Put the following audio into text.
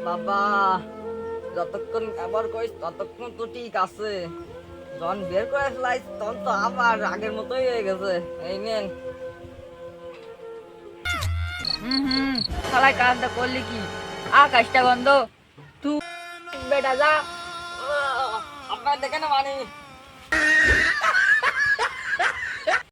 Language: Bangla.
বাবা, যতক্ষণ ব্যবহার করিস ততক্ষণ তো ঠিক আছে, যখন বের করে ফেলাইস তখন তো আবার আগের মতোই হয়ে গেছে। এই নেন। শালাই কাজটা করলি কি? আকাশটা গন্ধ। তুই বেটা যা। আপনার দেখে না মানে